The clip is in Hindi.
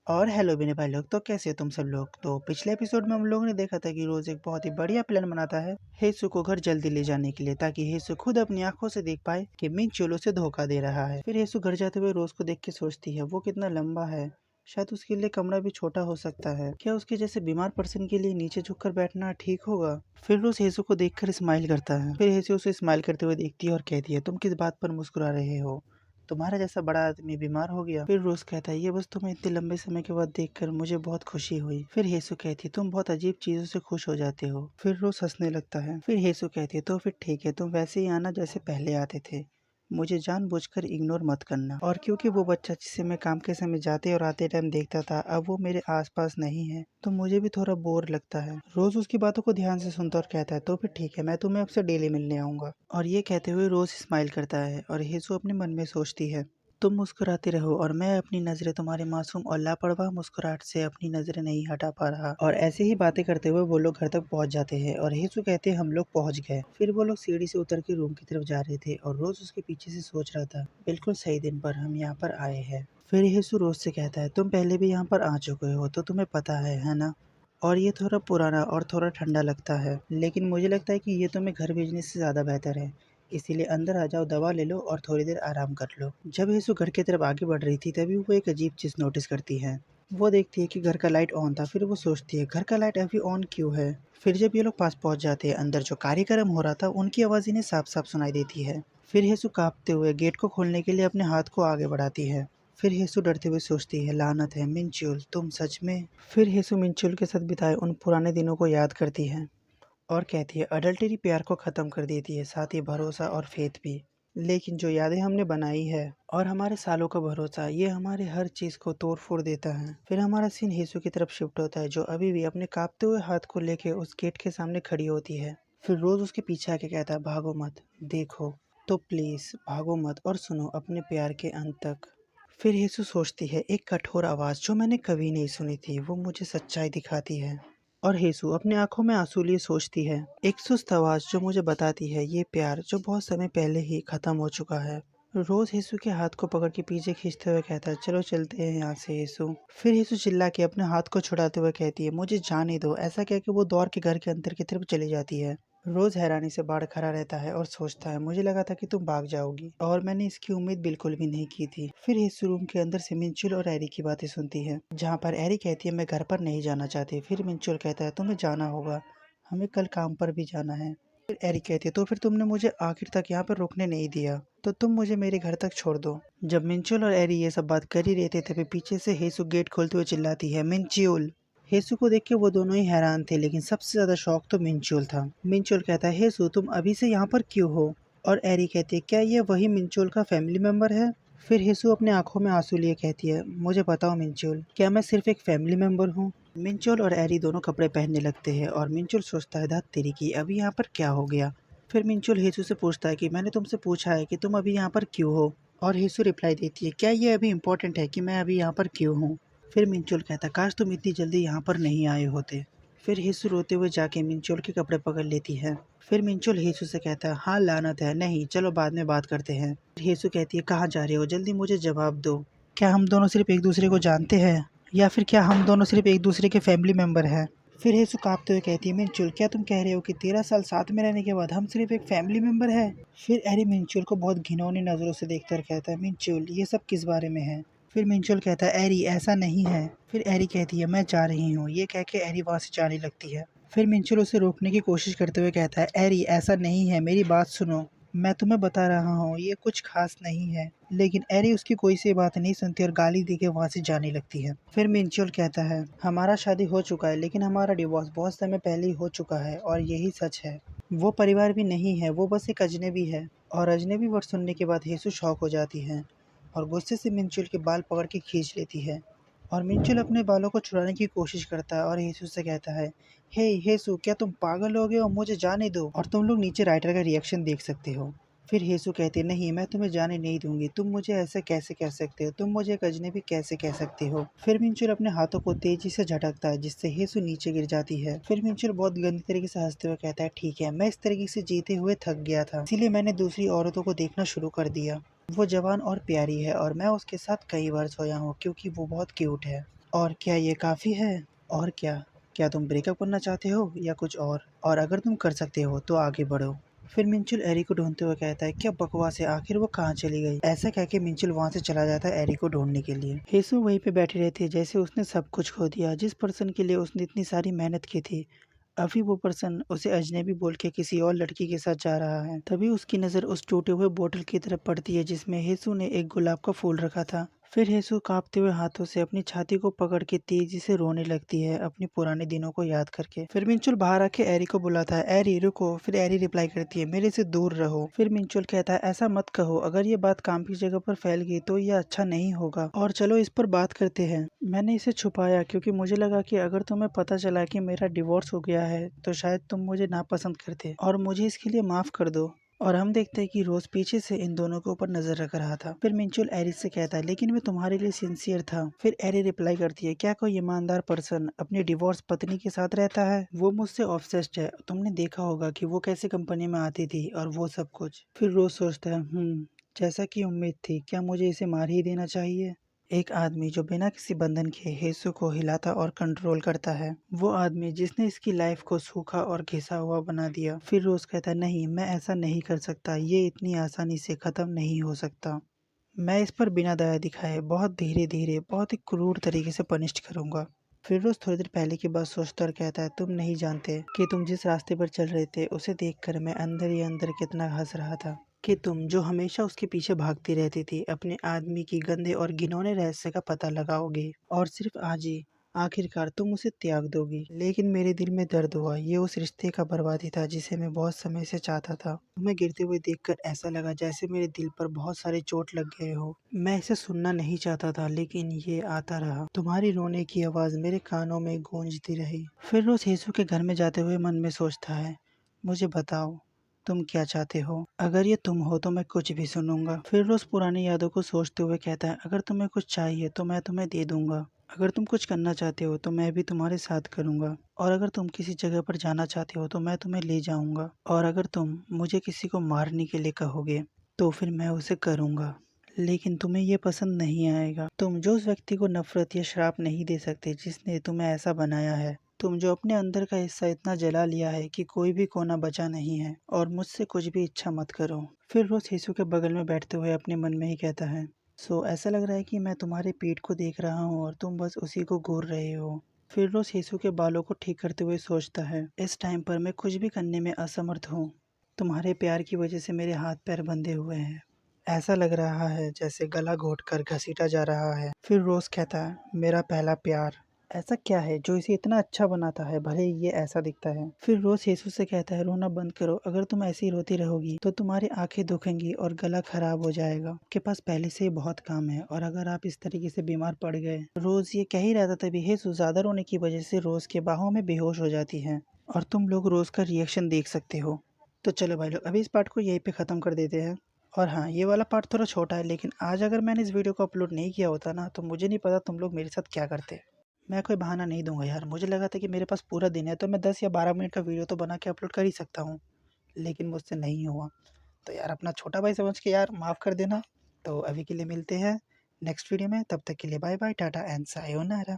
और हेलो मेरे भाई लोग, तो कैसे हो तुम सब लोग। तो पिछले एपिसोड में हम लोगों ने देखा था कि रोज एक बहुत ही बढ़िया प्लान बनाता है हेसु को घर जल्दी ले जाने के लिए, ताकि हेसु खुद अपनी आंखों से देख पाए कि मिंचुल उसे धोखा दे रहा है। फिर हेसु घर जाते हुए रोज को देख के सोचती है वो कितना लंबा है, शायद उसके लिए कमरा भी छोटा हो सकता है। क्या उसके जैसे बीमार पर्सन के लिए नीचे झुककर बैठना ठीक होगा। फिर रोज हेसु को देखकर स्माइल करता है। फिर हेसु उसे स्माइल करते हुए देखती है और कहती है, तुम किस बात पर मुस्कुरा रहे हो, तुम्हारा जैसा बड़ा आदमी बीमार हो गया। फिर रोज कहता है, ये बस तुम्हें इतने लंबे समय के बाद देखकर मुझे बहुत खुशी हुई। फिर हेसु कहती है, तुम बहुत अजीब चीजों से खुश हो जाते हो। फिर रोज हंसने लगता है। फिर हेसु कहती है, तो फिर ठीक है, तुम वैसे ही आना जैसे पहले आते थे, मुझे जानबूझकर इग्नोर मत करना। और क्योंकि वो बच्चा जिसे मैं काम के समय जाते और आते टाइम देखता था अब वो मेरे आसपास नहीं है, तो मुझे भी थोड़ा बोर लगता है। रोज उसकी बातों को ध्यान से सुनता और कहता है, तो फिर ठीक है, मैं तुम्हें अब से डेली मिलने आऊंगा। और ये कहते हुए रोज स्माइल करता है और हेसु अपने मन में सोचती है, तुम मुस्कुराते रहो और मैं अपनी नजरें तुम्हारे मासूम और लापरवाह मुस्कुराहट से अपनी नजरें नहीं हटा पा रहा। और ऐसे ही बातें करते हुए वो लोग घर तक पहुंच जाते हैं और हेसु कहते हैं, हम लोग पहुंच गए। फिर वो लोग सीढ़ी से उतर के रूम की तरफ जा रहे थे और रोज उसके पीछे से सोच रहा था, बिल्कुल सही दिन पर हम यहाँ पर आए हैं। फिर हेसु रोज से कहता है, तुम पहले भी यहाँ पर आ चुके हो तो तुम्हें पता है ना। और ये थोड़ा पुराना और थोड़ा ठंडा लगता है, लेकिन मुझे लगता है कि ये तुम्हें घर भेजने से ज्यादा बेहतर है, इसीलिए अंदर आ जाओ, दवा ले लो और थोड़ी देर आराम कर लो। जब हेसु घर की तरफ आगे बढ़ रही थी तभी वो एक अजीब चीज नोटिस करती है। वो देखती है कि घर का लाइट ऑन था। फिर वो सोचती है, घर का लाइट अभी ऑन क्यों है। फिर जब ये लोग पास पहुंच जाते हैं, अंदर जो कार्यक्रम हो रहा था उनकी आवाज इन्हें साफ साफ सुनाई देती है। फिर हेसु कांपते हुए गेट को खोलने के लिए अपने हाथ को आगे बढ़ाती है। फिर हेसु डरते हुए सोचती है, लानत है मिंचुल, तुम सच में। फिर हेसु मिंचुल के साथ बिताए उन पुराने दिनों को याद करती है और कहती है, अडल्टरी प्यार को खत्म कर देती है, साथ ही भरोसा और फेथ भी। लेकिन जो यादें हमने बनाई है और हमारे सालों का भरोसा, ये हमारे हर चीज को तोड़ फोड़ देता है। फिर हमारा सीन हेसु की तरफ शिफ्ट होता है, जो अभी भी अपने कांपते हुए हाथ को लेके उस गेट के सामने खड़ी होती है। फिर रोज उसके पीछे आके कहता है, भागो मत, देखो तो प्लीज भागो मत और सुनो अपने प्यार के अंत तक। फिर हेसु सोचती है, एक कठोर आवाज जो मैंने कभी नहीं सुनी थी, वो मुझे सच्चाई दिखाती है। और हेसु अपने आंखों में आंसू लिए सोचती है, एक सुस्त आवाज जो मुझे बताती है ये प्यार जो बहुत समय पहले ही खत्म हो चुका है। रोज हेसु के हाथ को पकड़ के पीछे खींचते हुए कहता है, चलो चलते हैं यहाँ से हेसु। फिर हेसु चिल्ला के अपने हाथ को छुड़ाते हुए कहती है, मुझे जाने दो। ऐसा कह के वो दौड़ के घर के अंदर की तरफ चली जाती है। रोज हैरानी से बाहर खड़ा रहता है और सोचता है, मुझे लगा था कि तुम भाग जाओगी और मैंने इसकी उम्मीद बिल्कुल भी नहीं की थी। फिर इस रूम के अंदर से मिंचुल और एरी की बातें सुनती है, जहाँ पर एरी कहती है, मैं घर पर नहीं जाना चाहती। फिर मिंचुल कहता है, तुम्हें जाना होगा, हमें कल काम पर भी जाना है। फिर एरी कहती है, तो फिर तुमने मुझे आखिर तक यहाँ पर रुकने नहीं दिया, तो तुम मुझे मेरे घर तक छोड़ दो। जब मिंचुल और एरी ये सब बात कर ही रहे थे तभी पीछे से हेसु गेट खोलते हुए चिल्लाती है, मिंचुल। हेसु को देख के वो दोनों ही हैरान थे, लेकिन सबसे ज्यादा शौक तो मिंचुल था। मिंचुल कहता है, हेसु तुम अभी से यहाँ पर क्यों हो। और एरी कहती है, क्या ये वही मिंचुल का फैमिली मेंबर है। फिर हेसु अपने आंखों में आंसू लिए कहती है, मुझे बताओ मिंचुल, क्या मैं सिर्फ एक फैमिली मेंबर हूँ। मिंचुल और एरी दोनों कपड़े पहनने लगते हैं और मिंचुल सोचता है, धत तेरी की, अभी यहाँ पर क्या हो गया। फिर मिंचुल हेसु से पूछता है कि मैंने तुमसे पूछा है कि तुम अभी यहाँ पर क्यों हो। और हेसु रिप्लाई देती है, क्या ये अभी इम्पोर्टेंट है कि मैं अभी यहाँ पर क्यों हूँ। फिर मिंचुल कहता, काश तुम इतनी जल्दी यहाँ पर नहीं आए होते। फिर हेसु रोते हुए जाके मिंचुल के कपड़े पकड़ लेती है। फिर मिंचुल हेसु से कहता है, हाँ लानत है, नहीं चलो बाद में बात करते हैं। हेसु कहती है, कहाँ जा रहे हो, जल्दी मुझे जवाब दो। क्या हम दोनों सिर्फ एक दूसरे को जानते हैं, या फिर क्या हम दोनों सिर्फ एक दूसरे के फैमिली मेंबर हैं। फिर हेसु कांपते हुए कहती है, मिंचुल क्या तुम कह रहे हो कि 13 साल साथ में रहने के बाद हम सिर्फ एक फैमिली मेंबर है। फिर एरी मिंचुल को बहुत घिनौनी नजरों से देखकर कहता है, मिंचुल ये सब किस बारे में है। फिर मिंचुल कहता है, एरी ऐसा नहीं है। फिर एरी कहती है, मैं जा रही हूँ। ये कह के एरी वहाँ से जाने लगती है। फिर मिंचुल उसे रोकने की कोशिश करते हुए कहता है, एरी ऐसा नहीं है, मेरी बात सुनो, मैं तुम्हें बता रहा हूँ ये कुछ खास नहीं है। लेकिन एरी उसकी कोई सी बात नहीं सुनती और गाली देके वहाँ से जाने लगती है। फिर मिंचुल कहता है, हमारा शादी हो चुका है, लेकिन हमारा डिवोर्स बहुत समय पहले ही हो चुका है और यही सच है। वो परिवार भी नहीं है, वो बस एक अजनबी है। और अजनबी वर्ड सुनने के बाद हेसु शॉक हो जाती है और गुस्से से मिंचुल के बाल पकड़ के खींच लेती है। और मिंचुल अपने बालों को छुड़ाने की कोशिश करता है और हेसु से कहता है, हे हेसु क्या तुम पागल हो गए हो, मुझे जाने दो। और तुम लोग नीचे राइटर का रिएक्शन देख सकते हो। फिर हेसु कहते, नहीं मैं तुम्हें जाने नहीं दूंगी, तुम मुझे ऐसे कैसे कह सकते हो, तुम मुझे एक अजनबी कैसे कह सकते हो। फिर मिंचुल अपने हाथों को तेजी से झटकता है जिससे हेसु नीचे गिर जाती है। फिर मिंचुल बहुत गंदी तरीके से हंसते हुए कहता है, ठीक है, मैं इस तरीके से जीते हुए थक गया था, इसीलिए मैंने दूसरी औरतों को देखना शुरू कर दिया। वो जवान और प्यारी है और मैं उसके साथ कई बार सोया हूँ क्योंकि वो बहुत क्यूट है। और क्या ये काफ़ी है? और क्या? क्या तुम ब्रेकअप करना चाहते हो या कुछ और अगर तुम कर सकते हो तो आगे बढ़ो। फिर मिंचुल एरी को ढूंढते हुए कहता है, क्या बकवास है, आखिर वो कहाँ चली गई? ऐसा कह के मिंचुल वहाँ से चला जाता है एरी को ढूंढने के लिए। हेसु वहीं पे बैठी रहती है जैसे उसने सब कुछ खो दिया, जिस पर्सन के लिए उसने इतनी सारी मेहनत की थी। अभी वो पर्सन उसे अजनबी बोल के किसी और लड़की के साथ जा रहा है। तभी उसकी नज़र उस टूटे हुए बोतल की तरफ पड़ती है जिसमें हेसु ने एक गुलाब का फूल रखा था। फिर हेसु कांपते हुए हाथों से अपनी छाती को पकड़ के तेजी से रोने लगती है अपने पुराने दिनों को याद करके। फिर मिंचुल बाहर आके एरी को बुलाता है, एरी रुको। फिर एरी रिप्लाई करती है, मेरे से दूर रहो। फिर मिंचुल कहता है, ऐसा मत कहो, अगर ये बात काम की जगह पर फैल गई तो ये अच्छा नहीं होगा, और चलो इस पर बात करते हैं। मैंने इसे छुपाया क्योंकि मुझे लगा कि अगर तुम्हें पता चला कि मेरा डिवोर्स हो गया है तो शायद तुम मुझे नापसंद करते और मुझे इसके लिए माफ कर दो। और हम देखते हैं कि रोज पीछे से इन दोनों के ऊपर नजर रख रहा था। फिर मिंचुल एरी से कहता है, लेकिन मैं तुम्हारे लिए सिंसियर था। फिर एरी रिप्लाई करती है, क्या कोई ईमानदार पर्सन अपनी डिवोर्स पत्नी के साथ रहता है? वो मुझसे ऑब्सेस्ड है, तुमने देखा होगा कि वो कैसे कंपनी में आती थी और वो सब कुछ। फिर रोज सोचता है, जैसा कि उम्मीद थी, क्या मुझे इसे मार ही देना चाहिए? एक आदमी जो बिना किसी बंधन के हेसु को हिलाता और कंट्रोल करता है, वो आदमी जिसने इसकी लाइफ को सूखा और घिसा हुआ बना दिया। फिर रोज कहता है, नहीं मैं ऐसा नहीं कर सकता, ये इतनी आसानी से खत्म नहीं हो सकता। मैं इस पर बिना दया दिखाए बहुत धीरे धीरे बहुत ही क्रूर तरीके से पनिश करूंगा। फिर रोज थोड़ी देर पहले की बात सोचता और कहता है, तुम नहीं जानते कि तुम जिस रास्ते पर चल रहे थे उसे देखकर मैं अंदर ही अंदर कितना हंस रहा था, कि तुम जो हमेशा उसके पीछे भागती रहती थी अपने आदमी की गंदे और घिनौने रहस्य का पता लगाओगे और सिर्फ आज ही आखिरकार तुम उसे त्याग दोगी। लेकिन मेरे दिल में दर्द हुआ, ये उस रिश्ते का बर्बादी था जिसे मैं बहुत समय से चाहता था। तुम्हें गिरते हुए देखकर ऐसा लगा जैसे मेरे दिल पर बहुत सारे चोट लग गए हो। मैं इसे सुनना नहीं चाहता था लेकिन ये आता रहा, तुम्हारी रोने की आवाज मेरे कानों में गूंजती रही। फिर रोज येसु के घर में जाते हुए मन में सोचता है, मुझे बताओ तुम क्या चाहते हो, अगर ये तुम हो तो मैं कुछ भी सुनूंगा। फिर रोज पुरानी यादों को सोचते हुए कहता है, अगर तुम्हें कुछ चाहिए तो मैं तुम्हें दे दूंगा, अगर तुम कुछ करना चाहते हो तो मैं भी तुम्हारे साथ करूंगा, और अगर तुम किसी जगह पर जाना चाहते हो तो मैं तुम्हें ले जाऊंगा, और अगर तुम मुझे किसी को मारने के लिए कहोगे तो फिर मैं उसे करूंगा। लेकिन तुम्हें ये पसंद नहीं आएगा। तुम जो उस व्यक्ति को नफरत या श्राप नहीं दे सकते जिसने तुम्हें ऐसा बनाया है, तुम जो अपने अंदर का हिस्सा इतना जला लिया है कि कोई भी कोना बचा नहीं है, और मुझसे कुछ भी इच्छा मत करो। फिर रोज यीशु के बगल में बैठते हुए अपने मन में ही कहता है, सो ऐसा लग रहा है कि मैं तुम्हारे पीठ को देख रहा हूँ और तुम बस उसी को घूर रहे हो। फिर रोज यीशु के बालों को ठीक करते हुए सोचता है, इस टाइम पर मैं कुछ भी करने में असमर्थ हूँ। तुम्हारे प्यार की वजह से मेरे हाथ पैर बंधे हुए हैं, ऐसा लग रहा है जैसे गला घोटकर घसीटा जा रहा है। फिर रोज कहता है, मेरा पहला प्यार, ऐसा क्या है जो इसे इतना अच्छा बनाता है भले ही ये ऐसा दिखता है। फिर रोज यीशु से कहता है, रोना बंद करो, अगर तुम ऐसी ही रोती रहोगी तो तुम्हारी आंखें दुखेंगी और गला खराब हो जाएगा। आपके पास पहले से ही बहुत काम है, और अगर आप इस तरीके से बीमार पड़ गए। रोज ये कह ही रहा था तभी यीशु ज्यादा रोने की वजह से रोज के बाहों में बेहोश हो जाती है, और तुम लोग रोज का रिएक्शन देख सकते हो। तो चलो भाई लोग, अभी इस पार्ट को यहीं पे ख़त्म कर देते हैं। और हाँ, ये वाला पार्ट थोड़ा छोटा है, लेकिन आज अगर मैंने इस वीडियो को अपलोड नहीं किया होता ना तो मुझे नहीं पता तुम लोग मेरे साथ क्या करते। मैं कोई बहाना नहीं दूंगा यार, मुझे लगा था कि मेरे पास पूरा दिन है तो मैं 10 या 12 मिनट का वीडियो तो बना के अपलोड कर ही सकता हूँ, लेकिन मुझसे नहीं हुआ। तो यार अपना छोटा भाई समझ के यार माफ़ कर देना। तो अभी के लिए मिलते हैं नेक्स्ट वीडियो में, तब तक के लिए bye bye, ta-ta and sayonara.